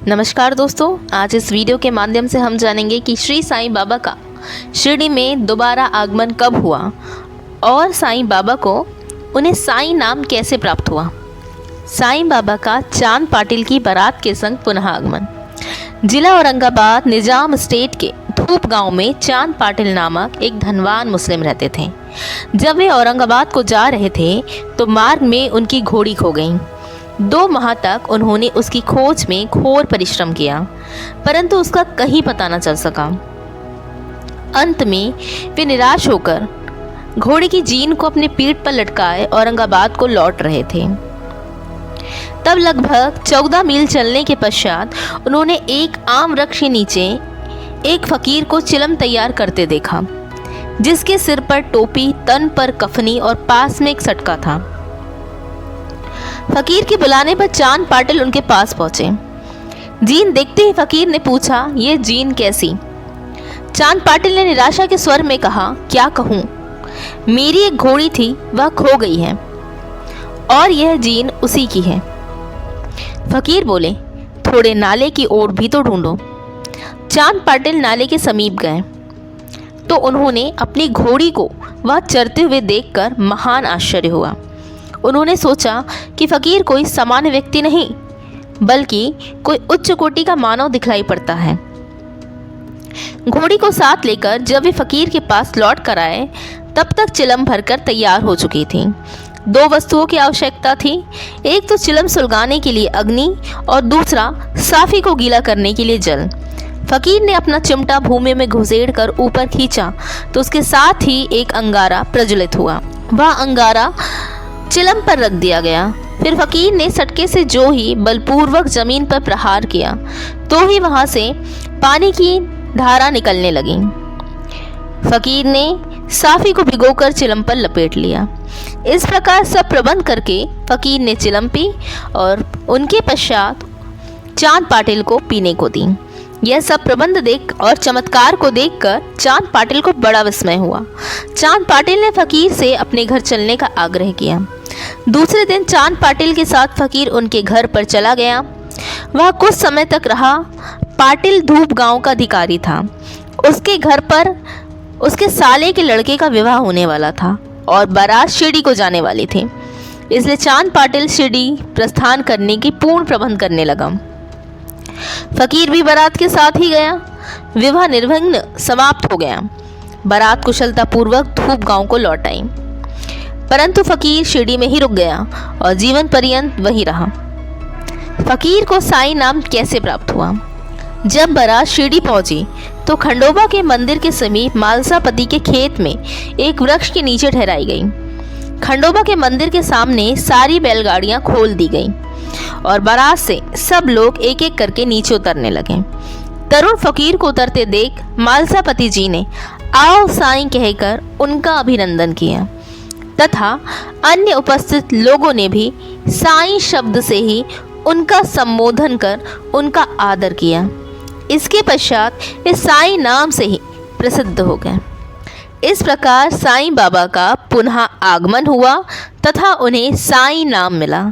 नमस्कार दोस्तों, आज इस वीडियो के माध्यम से हम जानेंगे कि श्री साईं बाबा का शिरडी में दोबारा आगमन कब हुआ और साईं बाबा को उन्हें साईं नाम कैसे प्राप्त हुआ। साईं बाबा का चांद पाटिल की बारात के संग पुनः आगमन। जिला औरंगाबाद निजाम स्टेट के धूप गांव में चांद पाटिल नामक एक धनवान मुस्लिम रहते थे। जब वे औरंगाबाद को जा रहे थे तो मार्ग में उनकी घोड़ी खो गई। 2 माह तक उन्होंने उसकी खोज में घोर परिश्रम किया, परंतु उसका कहीं पता न चल सका। अंत में वे निराश होकर घोड़े की जीन को अपने पीठ पर लटकाए औरंगाबाद को लौट रहे थे। तब लगभग 14 मील चलने के पश्चात उन्होंने एक आम वृक्ष के नीचे एक फकीर को चिलम तैयार करते देखा, जिसके सिर पर टोपी, तन पर कफनी और पास में एक सटका था। फकीर के बुलाने पर चांद पाटिल उनके पास पहुंचे। जीन देखते ही फकीर ने पूछा, ये जीन कैसी? चांद पाटिल ने निराशा के स्वर में कहा, क्या कहूँ, मेरी एक घोड़ी थी, वह खो गई है और यह जीन उसी की है। फकीर बोले, थोड़े नाले की ओर भी तो ढूंढो। चांद पाटिल नाले के समीप गए तो उन्होंने अपनी घोड़ी को वह चरते हुए देखकर महान आश्चर्य हुआ। उन्होंने सोचा कि फकीर कोई सामान्य व्यक्ति नहीं, बल्कि कोई उच्च कोटि का मानव दिखलाई पड़ता है। घोड़ी को साथ लेकर जब वे फकीर के पास लौट कर आए, तब तक चिलम भरकर तैयार हो चुकी थी। 2 वस्तुओं की आवश्यकता थी, एक तो चिलम सुलगाने के लिए अग्नि और दूसरा साफी को गीला करने के लिए जल। फकीर ने अपना चिमटा भूमि में घुसेड़ कर ऊपर खींचा तो उसके साथ ही एक अंगारा प्रज्वलित हुआ। वह अंगारा चिलम पर रख दिया गया। फिर फकीर ने सटके से जो ही बलपूर्वक जमीन पर प्रहार किया तो ही वहां से पानी की धारा निकलने लगी। फकीर ने साफी को भिगोकर चिलम पर लपेट लिया। इस प्रकार सब प्रबंध करके फकीर ने चिलम पी और उनके पश्चात चांद पाटिल को पीने को दी। यह सब प्रबंध देख और चमत्कार को देखकर चांद पाटिल को बड़ा विस्मय हुआ। चांद पाटिल ने फकीर से अपने घर चलने का आग्रह किया। दूसरे दिन चांद पाटिल के साथ फकीर उनके घर पर चला गया। वह कुछ समय तक रहा। पाटिल धूप गांव का अधिकारी था। उसके घर पर उसके साले के लड़के का विवाह होने वाला था और बारात शिरडी को जाने वाली थी, इसलिए चांद पाटिल शिरडी प्रस्थान करने की पूर्ण प्रबंध करने लगा। फकीर भी बारात के साथ ही गया। विवाह निर्विघ्न समाप्त हो गया। बारात कुशलतापूर्वक धूप गांव को लौट आई, परंतु फकीर शिरडी में ही रुक गया और जीवन पर्यंत वही रहा। फकीर को साईं नाम कैसे प्राप्त हुआ? जब बारात शिरडी पहुंची तो खंडोबा के मंदिर के समीप मालसापति के खेत में एक वृक्ष के नीचे ठहराई गई। खंडोबा के मंदिर के सामने सारी बैलगाड़ियां खोल दी गईं और बारात से सब लोग एक एक करके नीचे उतरने लगे। तरुण फकीर को उतरते देख मालसापति जी ने आओ साईं कहकर उनका अभिनंदन किया तथा अन्य उपस्थित लोगों ने भी साईं शब्द से ही उनका संबोधन कर उनका आदर किया। इसके पश्चात वे साईं नाम से ही प्रसिद्ध हो गए। इस प्रकार साईं बाबा का पुनः आगमन हुआ तथा उन्हें साईं नाम मिला।